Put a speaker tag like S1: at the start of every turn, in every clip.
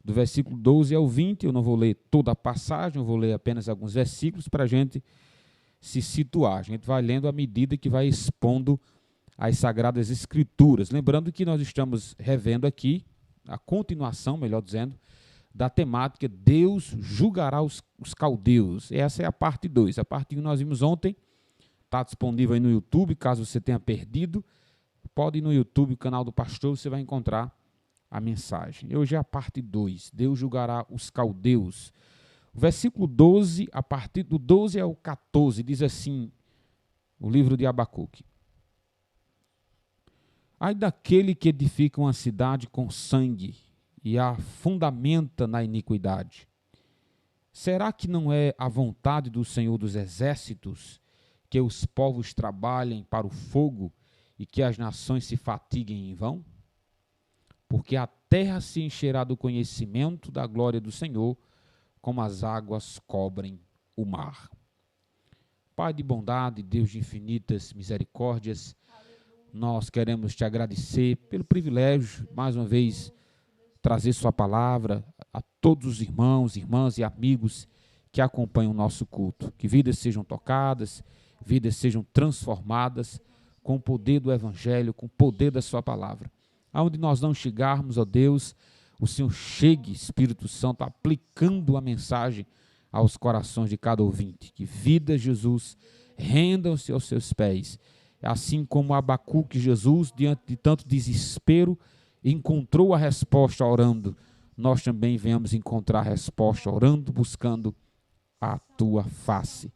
S1: do versículo 12 ao 20. Eu não vou ler toda a passagem, eu vou ler apenas alguns versículos para a gente se situar. A gente vai lendo à medida que vai expondo as Sagradas Escrituras. Lembrando que nós estamos revendo aqui a continuação, melhor dizendo, da temática Deus julgará os caldeus. Essa é a parte 2. A parte 1 nós vimos ontem, está disponível aí no YouTube, caso você tenha perdido. Pode ir no YouTube, o canal do pastor, você vai encontrar a mensagem. Hoje é a parte 2, Deus julgará os caldeus. O versículo 12, a partir do 12 ao 14, diz assim, o livro de Abacuque. Ai daquele que edifica uma cidade com sangue e a fundamenta na iniquidade. Será que não é a vontade do Senhor dos Exércitos que os povos trabalhem para o fogo e que as nações se fatiguem em vão? Porque a terra se encherá do conhecimento da glória do Senhor, como as águas cobrem o mar. Pai de bondade, Deus de infinitas misericórdias, nós queremos te agradecer pelo privilégio, mais uma vez, trazer sua palavra a todos os irmãos, irmãs e amigos que acompanham o nosso culto. Que vidas sejam tocadas, vidas sejam transformadas com o poder do Evangelho, com o poder da sua palavra. Aonde nós não chegarmos, ó Deus, o Senhor chegue, Espírito Santo, aplicando a mensagem aos corações de cada ouvinte. Que vida, Jesus, rendam-se aos seus pés. Assim como Abacuque, Jesus, diante de tanto desespero, encontrou a resposta orando, nós também venhamos encontrar a resposta orando, buscando a tua face.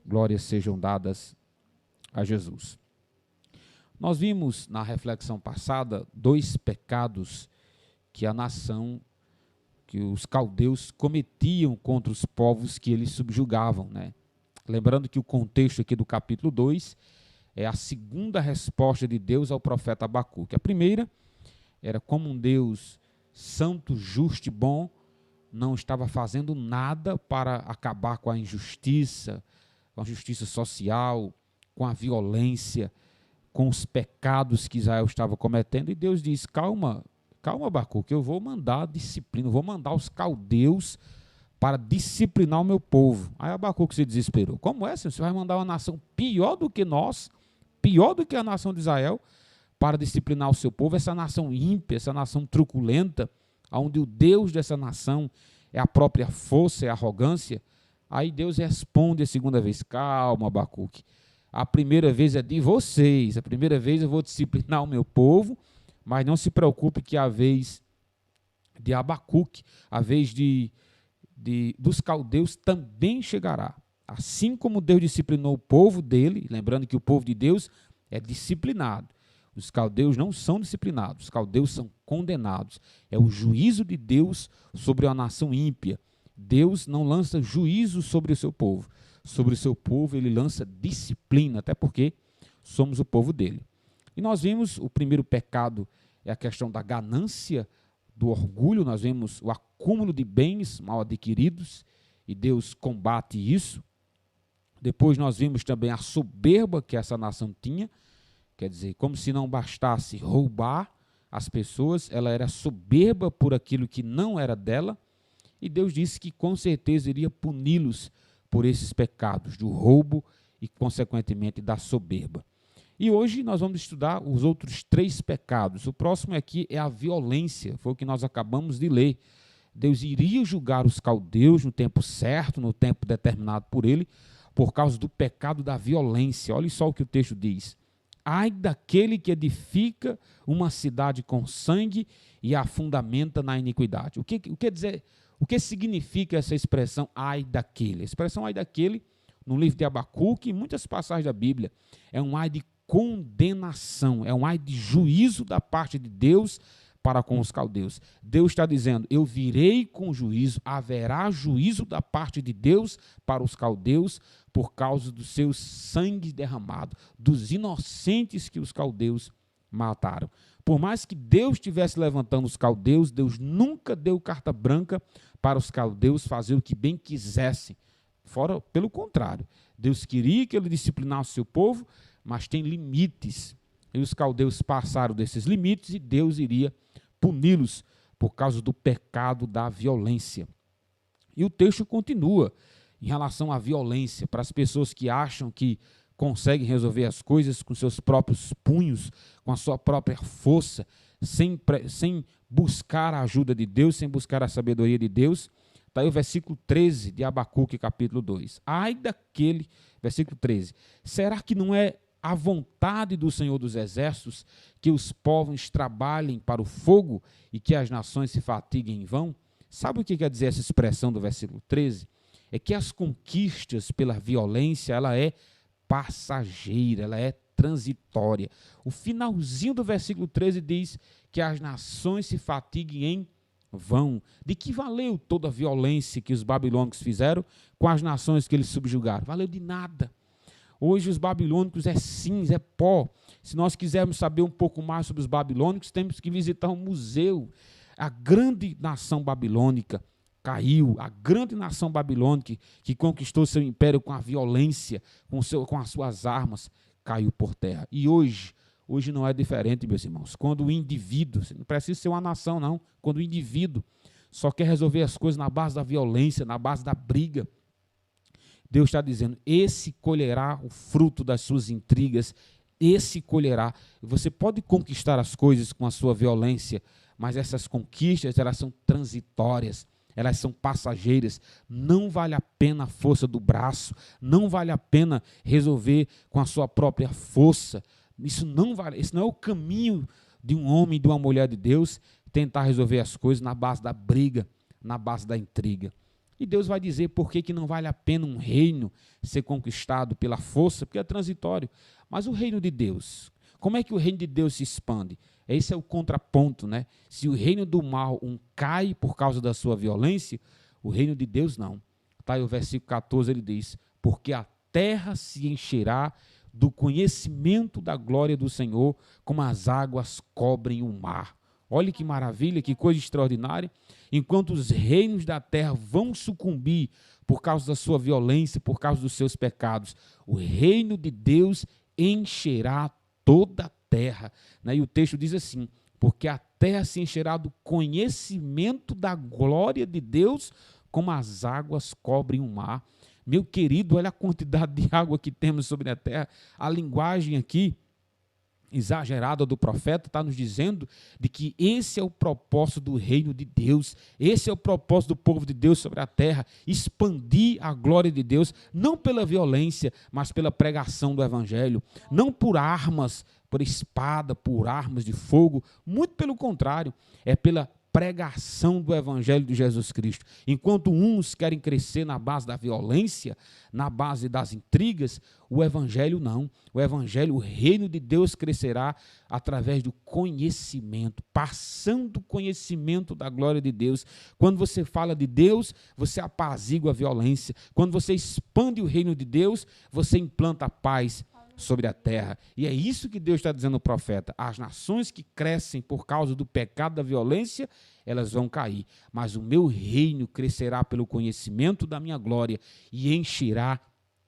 S1: Glórias sejam dadas a Jesus. Nós vimos na reflexão passada 2 pecados que a nação, que os caldeus cometiam contra os povos que eles subjugavam, né? Lembrando que o contexto aqui do capítulo 2 é a segunda resposta de Deus ao profeta Abacuque. A primeira era como um Deus santo, justo e bom não estava fazendo nada para acabar com a injustiça, com a justiça social, com a violência, com os pecados que Israel estava cometendo. E Deus diz, calma, Abacuque, eu vou mandar disciplina, eu vou mandar os caldeus para disciplinar o meu povo. Aí Abacuque se desesperou. Como é, Senhor? Você vai mandar uma nação pior do que nós, pior do que a nação de Israel, para disciplinar o seu povo, essa nação ímpia, essa nação truculenta, onde o Deus dessa nação é a própria força, é a arrogância. Aí Deus responde a segunda vez, calma, Abacuque, a primeira vez é de vocês, a primeira vez eu vou disciplinar o meu povo, mas não se preocupe que a vez de Abacuque, a vez dos caldeus também chegará. Assim como Deus disciplinou o povo dele, lembrando que o povo de Deus é disciplinado. Os caldeus não são disciplinados, os caldeus são condenados. É o juízo de Deus sobre a nação ímpia. Deus não lança juízo sobre o seu povo. Sobre o seu povo ele lança disciplina, até porque somos o povo dele. E nós vimos o primeiro pecado é a questão da ganância, do orgulho. Nós vemos o acúmulo de bens mal adquiridos e Deus combate isso. Depois nós vimos também a soberba que essa nação tinha. Quer dizer, como se não bastasse roubar as pessoas, ela era soberba por aquilo que não era dela, e Deus disse que com certeza iria puni-los por esses pecados, do roubo e, consequentemente, da soberba. E hoje nós vamos estudar os outros 3 pecados. O próximo aqui é a violência, foi o que nós acabamos de ler. Deus iria julgar os caldeus no tempo certo, no tempo determinado por ele, por causa do pecado da violência. Olha só o que o texto diz. Ai daquele que edifica uma cidade com sangue e a fundamenta na iniquidade. O que significa essa expressão ai daquele? A expressão ai daquele, no livro de Abacuque e muitas passagens da Bíblia, é um ai de condenação, é um ai de juízo da parte de Deus para com os caldeus. Deus está dizendo, eu virei com juízo, haverá juízo da parte de Deus para os caldeus por causa do seu sangue derramado, dos inocentes que os caldeus mataram. Por mais que Deus estivesse levantando os caldeus, Deus nunca deu carta branca para os caldeus fazer o que bem quisessem. Pelo contrário, Deus queria que ele disciplinasse o seu povo, mas tem limites. E os caldeus passaram desses limites e Deus iria puni-los por causa do pecado da violência. E o texto continua em relação à violência, para as pessoas que acham que conseguem resolver as coisas com seus próprios punhos, com a sua própria força, sem buscar a ajuda de Deus, sem buscar a sabedoria de Deus. Está aí o versículo 13 de Abacuque, capítulo 2. Ai daquele, versículo 13, será que não é a vontade do Senhor dos Exércitos que os povos trabalhem para o fogo e que as nações se fatiguem em vão? Sabe o que quer dizer essa expressão do versículo 13? É que as conquistas pela violência, ela é passageira, ela é transitória. O finalzinho do versículo 13 diz que as nações se fatiguem em vão. De que valeu toda a violência que os babilônicos fizeram com as nações que eles subjugaram? Valeu de nada. Hoje os babilônicos é cinza, é pó. Se nós quisermos saber um pouco mais sobre os babilônicos, temos que visitar um museu. A grande nação babilônica caiu, a grande nação babilônica que conquistou seu império com a violência, com as suas armas, caiu por terra. E hoje não é diferente, meus irmãos. Quando o indivíduo, não precisa ser uma nação não, quando o indivíduo só quer resolver as coisas na base da violência, na base da briga, Deus está dizendo, esse colherá o fruto das suas intrigas, esse colherá. Você pode conquistar as coisas com a sua violência, mas essas conquistas, elas são transitórias, elas são passageiras. Não vale a pena a força do braço, não vale a pena resolver com a sua própria força. Isso não é o caminho de um homem e de uma mulher de Deus, tentar resolver as coisas na base da briga, na base da intriga. E Deus vai dizer por que não vale a pena um reino ser conquistado pela força, porque é transitório. Mas o reino de Deus, como é que o reino de Deus se expande? Esse é o contraponto, né? Se o reino do mal cai por causa da sua violência, o reino de Deus não. Está aí o versículo 14, ele diz, porque a terra se encherá do conhecimento da glória do Senhor, como as águas cobrem o mar. Olha que maravilha, que coisa extraordinária. Enquanto os reinos da terra vão sucumbir por causa da sua violência, por causa dos seus pecados, o reino de Deus encherá toda a terra. E o texto diz assim, porque a terra se encherá do conhecimento da glória de Deus, como as águas cobrem o mar. Meu querido, olha a quantidade de água que temos sobre a terra. A linguagem aqui exagerada do profeta está nos dizendo de que esse é o propósito do reino de Deus, esse é o propósito do povo de Deus sobre a terra, expandir a glória de Deus, não pela violência, mas pela pregação do evangelho, não por armas, por espada, por armas de fogo, muito pelo contrário, é pela pregação do evangelho de Jesus Cristo. Enquanto uns querem crescer na base da violência, na base das intrigas, o evangelho não. O evangelho, o reino de Deus crescerá através do conhecimento, passando o conhecimento da glória de Deus. Quando você fala de Deus, você apazigua a violência. Quando você expande o reino de Deus, você implanta a paz sobre a terra. E é isso que Deus está dizendo ao profeta. As nações que crescem por causa do pecado da violência, elas vão cair. Mas o meu reino crescerá pelo conhecimento da minha glória e encherá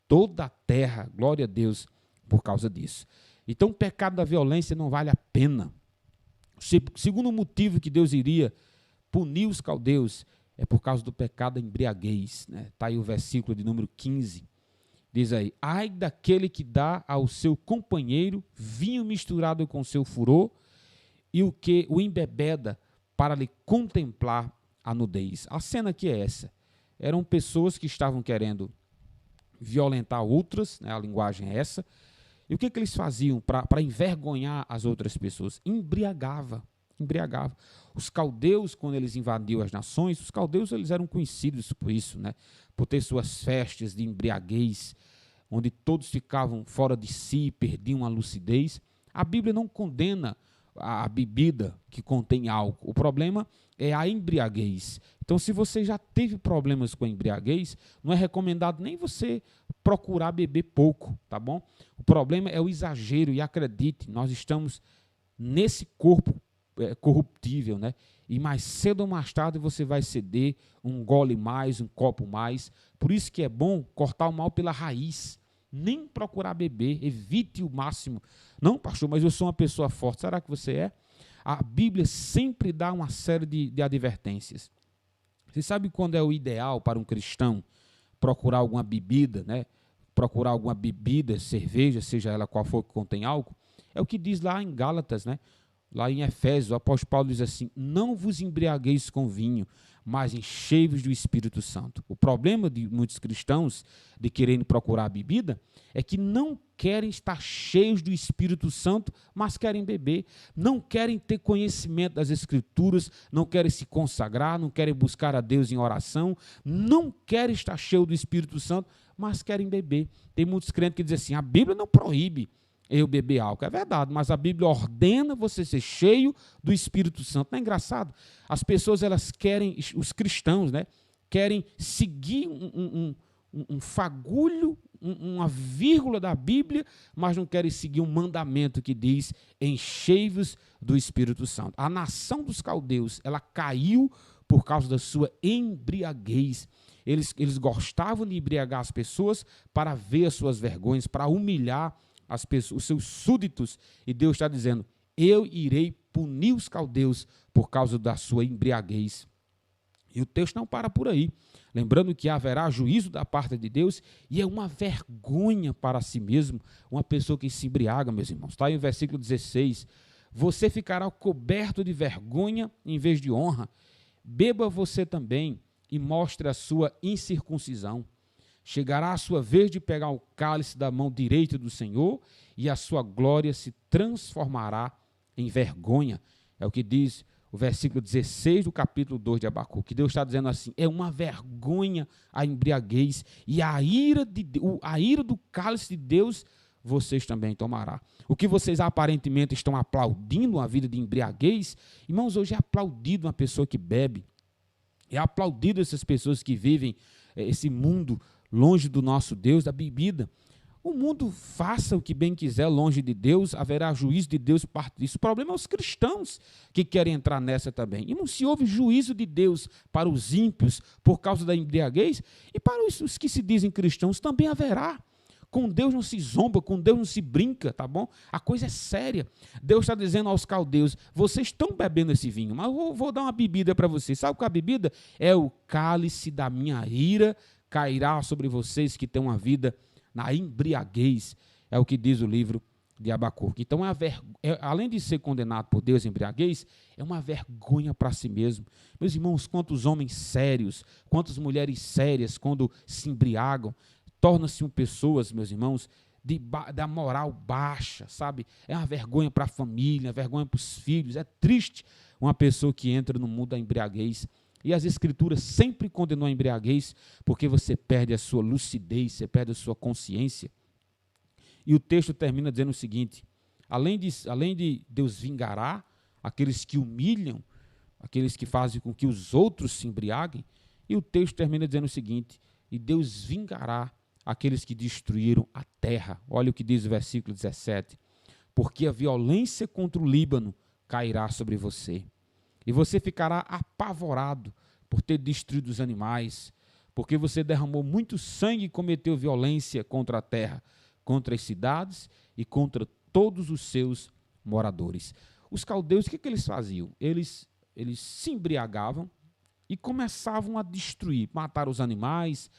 S1: toda a terra, glória a Deus, por causa disso. Então o pecado da violência não vale a pena. O segundo motivo que Deus iria punir os caldeus é por causa do pecado da embriaguez. Está aí o versículo de número 15. Diz aí, ai daquele que dá ao seu companheiro vinho misturado com seu furor e o que o embebeda para lhe contemplar a nudez. A cena aqui é essa. Eram pessoas que estavam querendo violentar outras, a linguagem é essa. E o que eles faziam para envergonhar as outras pessoas? Embriagava. Os caldeus, quando eles invadiam as nações, os caldeus eles eram conhecidos por isso, por ter suas festas de embriaguez, onde todos ficavam fora de si, perdiam a lucidez. A Bíblia não condena a bebida que contém álcool. O problema é a embriaguez. Então, se você já teve problemas com a embriaguez, não é recomendado nem você procurar beber pouco, tá bom? O problema é o exagero, e acredite, nós estamos nesse corpo corruptível, e mais cedo ou mais tarde você vai ceder, um gole mais, um copo mais. Por isso que é bom cortar o mal pela raiz, nem procurar beber, evite o máximo. Não, pastor, mas eu sou uma pessoa forte. Será que você é? a Bíblia sempre dá uma série de advertências. Você sabe quando é o ideal para um cristão procurar alguma bebida, né? Procurar alguma bebida, cerveja, seja ela qual for que contém álcool? É o que diz lá em Gálatas, né? Lá em Efésios, o apóstolo Paulo diz assim: não vos embriagueis com vinho, mas enchei-vos do Espírito Santo. O problema de muitos cristãos de quererem procurar a bebida é que não querem estar cheios do Espírito Santo, mas querem beber. Não querem ter conhecimento das Escrituras, não querem se consagrar, não querem buscar a Deus em oração, não querem estar cheios do Espírito Santo, mas querem beber. Tem muitos crentes que dizem assim: a Bíblia não proíbe eu beber álcool. É verdade, mas a Bíblia ordena você ser cheio do Espírito Santo. Não é engraçado? As pessoas, elas querem, os cristãos, né, querem seguir um fagulho, uma vírgula da Bíblia, mas não querem seguir um mandamento que diz: enchei-vos do Espírito Santo. A nação dos caldeus, ela caiu por causa da sua embriaguez. Eles gostavam de embriagar as pessoas para ver as suas vergonhas, para humilhar as pessoas, os seus súditos, e Deus está dizendo: eu irei punir os caldeus por causa da sua embriaguez. E o texto não para por aí, lembrando que haverá juízo da parte de Deus, e é uma vergonha para si mesmo uma pessoa que se embriaga, meus irmãos. Está aí o versículo 16: você ficará coberto de vergonha em vez de honra, beba você também e mostre a sua incircuncisão. Chegará a sua vez de pegar o cálice da mão direita do Senhor, e a sua glória se transformará em vergonha. É o que diz o versículo 16 do capítulo 2 de Abacuque, que Deus está dizendo assim: é uma vergonha a embriaguez, e a ira do cálice de Deus vocês também tomará. O que vocês aparentemente estão aplaudindo uma vida de embriaguez, irmãos, hoje é aplaudido uma pessoa que bebe, é aplaudido essas pessoas que vivem esse mundo longe do nosso Deus, da bebida. O mundo faça o que bem quiser longe de Deus, haverá juízo de Deus parte disso. O problema é os cristãos que querem entrar nessa também. E não se houve juízo de Deus para os ímpios por causa da embriaguez, e para os que se dizem cristãos também haverá. Com Deus não se zomba, com Deus não se brinca, tá bom? A coisa é séria. Deus está dizendo aos caldeus: vocês estão bebendo esse vinho, mas eu vou dar uma bebida para vocês. Sabe qual é a bebida? É o cálice da minha ira, cairá sobre vocês que têm uma vida na embriaguez. É o que diz o livro de Abacuque. Então, além de ser condenado por Deus em embriaguez, é uma vergonha para si mesmo. Meus irmãos, quantos homens sérios, quantas mulheres sérias, quando se embriagam, tornam-se pessoas, meus irmãos, da moral baixa, sabe? É uma vergonha para a família, uma vergonha para os filhos. É triste uma pessoa que entra no mundo da embriaguez. E as Escrituras sempre condenou a embriaguez, porque você perde a sua lucidez, você perde a sua consciência. E o texto termina dizendo o seguinte: além de Deus vingará aqueles que humilham, aqueles que fazem com que os outros se embriaguem, e o texto termina dizendo o seguinte: e Deus vingará aqueles que destruíram a terra. Olha o que diz o versículo 17: porque a violência contra o Líbano cairá sobre você, e você ficará apavorado por ter destruído os animais, porque você derramou muito sangue e cometeu violência contra a terra, contra as cidades e contra todos os seus moradores. Os caldeus, o que eles faziam? Eles se embriagavam e começavam a destruir, matar os animais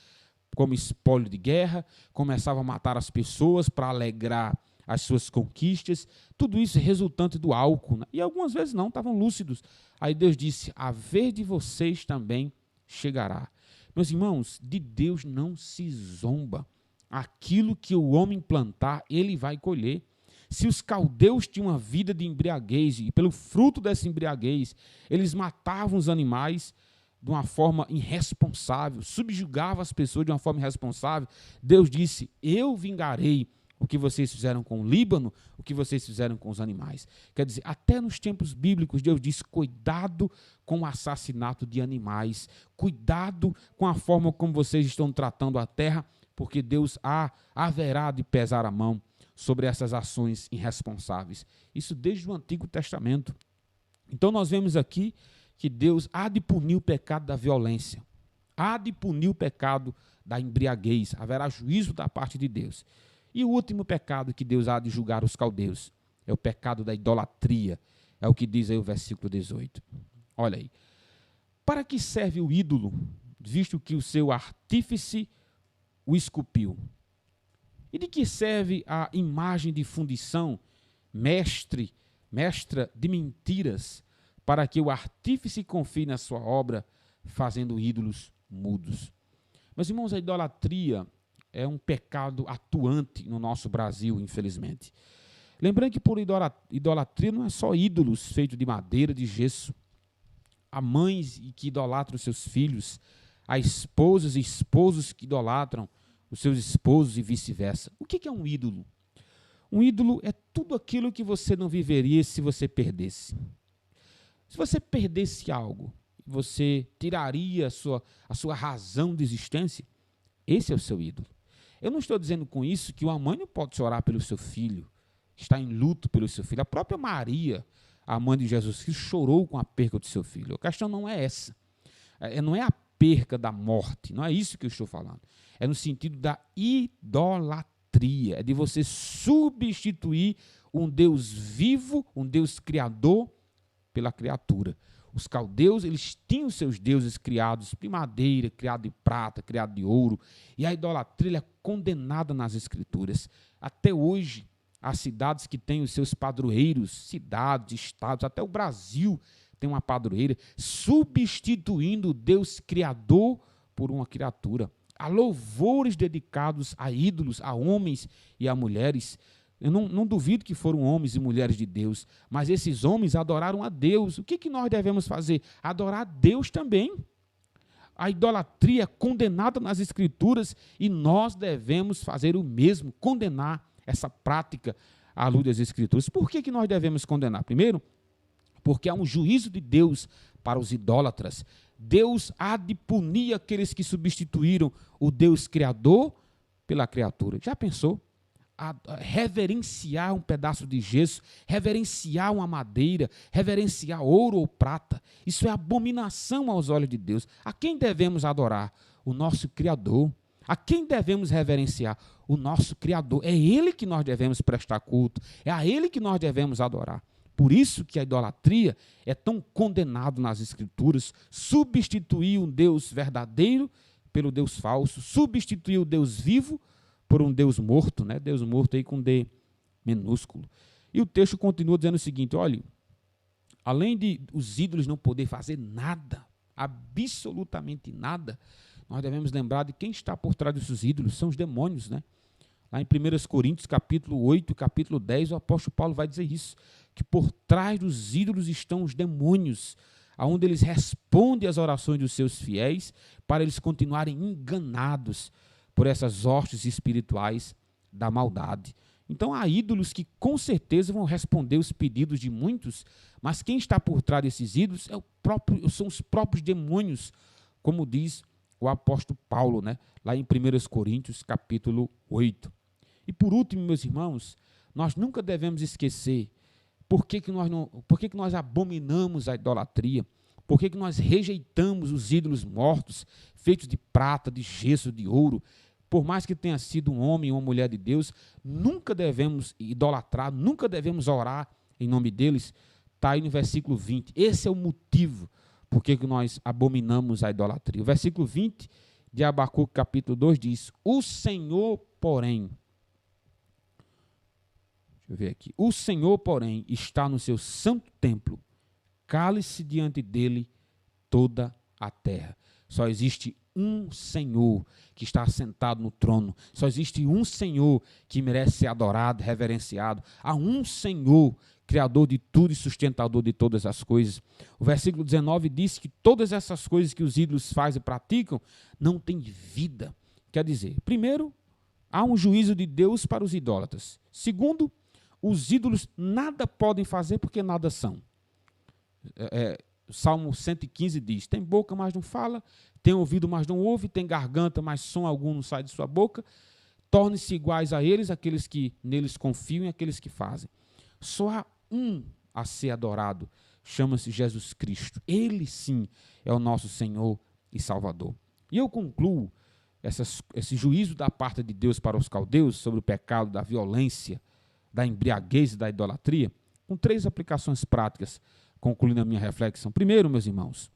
S1: como espólio de guerra, começavam a matar as pessoas para alegrar as suas conquistas, tudo isso resultante do álcool, né? E algumas vezes não, estavam lúcidos. Aí Deus disse: a vez de vocês também chegará. Meus irmãos, de Deus não se zomba. Aquilo que o homem plantar, ele vai colher. Se os caldeus tinham uma vida de embriaguez, e pelo fruto dessa embriaguez, eles matavam os animais de uma forma irresponsável, subjugavam as pessoas de uma forma irresponsável, Deus disse: eu vingarei o que vocês fizeram com o Líbano, o que vocês fizeram com os animais. Quer dizer, até nos tempos bíblicos, Deus disse: cuidado com o assassinato de animais, cuidado com a forma como vocês estão tratando a terra, porque Deus haverá de pesar a mão sobre essas ações irresponsáveis. Isso desde o Antigo Testamento. Então nós vemos aqui que Deus há de punir o pecado da violência, há de punir o pecado da embriaguez, haverá juízo da parte de Deus. E o último pecado que Deus há de julgar os caldeus é o pecado da idolatria, É o que diz aí o versículo 18. Olha aí. Para que serve o ídolo, visto que o seu artífice o esculpiu? E de que serve a imagem de fundição, mestra de mentiras, para que o artífice confie na sua obra, fazendo ídolos mudos? Meus irmãos, a idolatria é um pecado atuante no nosso Brasil, infelizmente. Lembrando que por idolatria não é só ídolos feitos de madeira, de gesso. Há mães que idolatram seus filhos, há esposas e esposos que idolatram os seus esposos e vice-versa. O que é um ídolo? Um ídolo é tudo aquilo que você não viveria se você perdesse. Se você perdesse algo, você tiraria a sua razão de existência, esse é o seu ídolo. Eu não estou dizendo com isso que uma mãe não pode chorar pelo seu filho, está em luto pelo seu filho. A própria Maria, a mãe de Jesus Cristo, chorou com a perca do seu filho. A questão não é essa. Não é a perca da morte, não é isso que eu estou falando. É no sentido da idolatria, é de você substituir um Deus vivo, um Deus criador, pela criatura. Os caldeus, eles tinham seus deuses criados de madeira, criado de prata, criado de ouro, e a idolatria é condenada nas Escrituras. Até hoje, há cidades que têm os seus padroeiros, cidades, estados, até o Brasil tem uma padroeira, substituindo o Deus criador por uma criatura. Há louvores dedicados a ídolos, a homens e a mulheres. Eu não duvido que foram homens e mulheres de Deus, mas esses homens adoraram a Deus. O que nós devemos fazer? Adorar a Deus também. A idolatria é condenada nas Escrituras e nós devemos fazer o mesmo, condenar essa prática à luz das Escrituras. Por que nós devemos condenar? Primeiro, porque há um juízo de Deus para os idólatras. Deus há de punir aqueles que substituíram o Deus criador pela criatura. Já pensou? A reverenciar um pedaço de gesso, reverenciar uma madeira, reverenciar ouro ou prata. Isso é abominação aos olhos de Deus. A quem devemos adorar? O nosso Criador. A quem devemos reverenciar? O nosso Criador. É Ele que nós devemos prestar culto. É a Ele que nós devemos adorar. Por isso que a idolatria é tão condenada nas Escrituras. Substituir um Deus verdadeiro pelo Deus falso. Substituir o Deus vivo por um Deus morto, né? Deus morto aí com D minúsculo. E o texto continua dizendo o seguinte, olha, além de os ídolos não poder fazer nada, absolutamente nada, nós devemos lembrar de quem está por trás desses ídolos, são os demônios, né? Lá em 1 Coríntios, capítulo 8, capítulo 10, o apóstolo Paulo vai dizer isso, que por trás dos ídolos estão os demônios, onde eles respondem às orações dos seus fiéis, para eles continuarem enganados por essas hostes espirituais da maldade. Então há ídolos que com certeza vão responder os pedidos de muitos, mas quem está por trás desses ídolos são os próprios demônios, como diz o apóstolo Paulo, né? Lá em 1 Coríntios, capítulo 8. E por último, meus irmãos, nós nunca devemos esquecer por que nós abominamos a idolatria, por que nós rejeitamos os ídolos mortos, feitos de prata, de gesso, de ouro. Por mais que tenha sido um homem ou uma mulher de Deus, nunca devemos idolatrar, nunca devemos orar em nome deles. Está aí no versículo 20. Esse é o motivo por que nós abominamos a idolatria. O versículo 20 de Abacuque, capítulo 2, diz, o Senhor, porém, deixa eu ver aqui, o Senhor, porém, está no seu santo templo, cale-se diante dele toda a terra. Só existe um Senhor que está assentado no trono. Só existe um Senhor que merece ser adorado, reverenciado. Há um Senhor, Criador de tudo e sustentador de todas as coisas. O versículo 19 diz que todas essas coisas que os ídolos fazem e praticam não têm vida. Quer dizer, primeiro, há um juízo de Deus para os idólatras. Segundo, os ídolos nada podem fazer porque nada são. O Salmo 115 diz, tem boca, mas não fala, tem ouvido, mas não ouve, tem garganta, mas som algum não sai de sua boca. Torne-se iguais a eles, aqueles que neles confiam e aqueles que fazem. Só há um a ser adorado, chama-se Jesus Cristo. Ele sim é o nosso Senhor e Salvador. E eu concluo esse juízo da parte de Deus para os caldeus sobre o pecado da violência, da embriaguez e da idolatria, com 3 aplicações práticas, concluindo a minha reflexão. Primeiro, meus irmãos,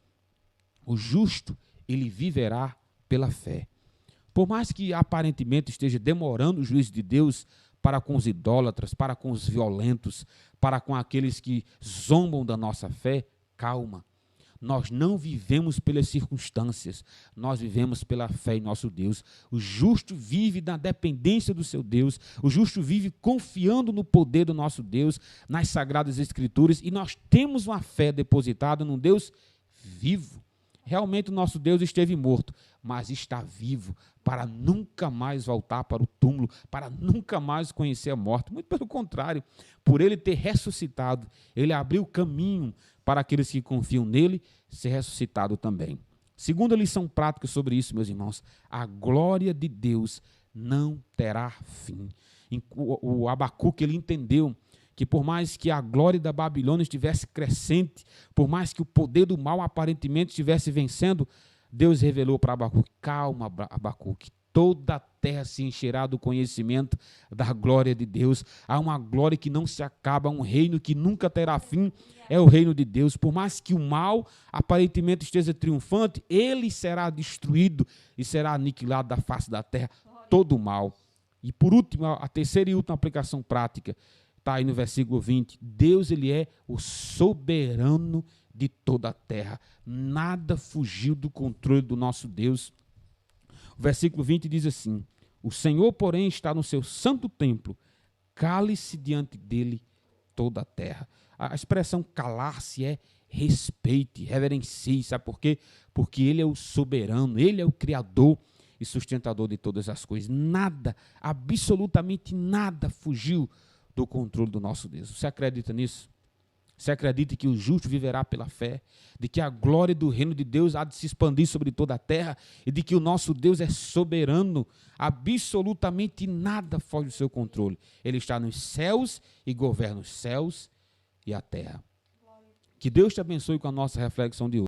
S1: o justo, ele viverá pela fé. Por mais que aparentemente esteja demorando o juízo de Deus para com os idólatras, para com os violentos, para com aqueles que zombam da nossa fé, calma. Nós não vivemos pelas circunstâncias, nós vivemos pela fé em nosso Deus. O justo vive na dependência do seu Deus, o justo vive confiando no poder do nosso Deus, nas Sagradas Escrituras, e nós temos uma fé depositada num Deus vivo. Realmente o nosso Deus esteve morto, mas está vivo para nunca mais voltar para o túmulo, para nunca mais conhecer a morte. Muito pelo contrário, por ele ter ressuscitado, ele abriu caminho para aqueles que confiam nele ser ressuscitado também. Segunda lição prática sobre isso, meus irmãos, a glória de Deus não terá fim. O Abacuque, ele entendeu que por mais que a glória da Babilônia estivesse crescente, por mais que o poder do mal aparentemente estivesse vencendo, Deus revelou para Abacuque: calma, Abacuque, toda a terra se encherá do conhecimento da glória de Deus. Há uma glória que não se acaba, um reino que nunca terá fim, é o reino de Deus. Por mais que o mal aparentemente esteja triunfante, ele será destruído e será aniquilado da face da terra, todo o mal. E por último, a terceira e última aplicação prática, está aí no versículo 20, Deus, ele é o soberano de toda a terra. Nada fugiu do controle do nosso Deus. O versículo 20 diz assim: o Senhor, porém, está no seu santo templo, cale-se diante dele toda a terra. A expressão calar-se é respeite, reverencie, sabe por quê? Porque ele é o soberano, ele é o criador e sustentador de todas as coisas. Nada, absolutamente nada fugiu do controle do nosso Deus. Você acredita nisso? Você acredita que o justo viverá pela fé, de que a glória do reino de Deus há de se expandir sobre toda a terra e de que o nosso Deus é soberano, absolutamente nada foge do seu controle. Ele está nos céus e governa os céus e a terra. Que Deus te abençoe com a nossa reflexão de hoje.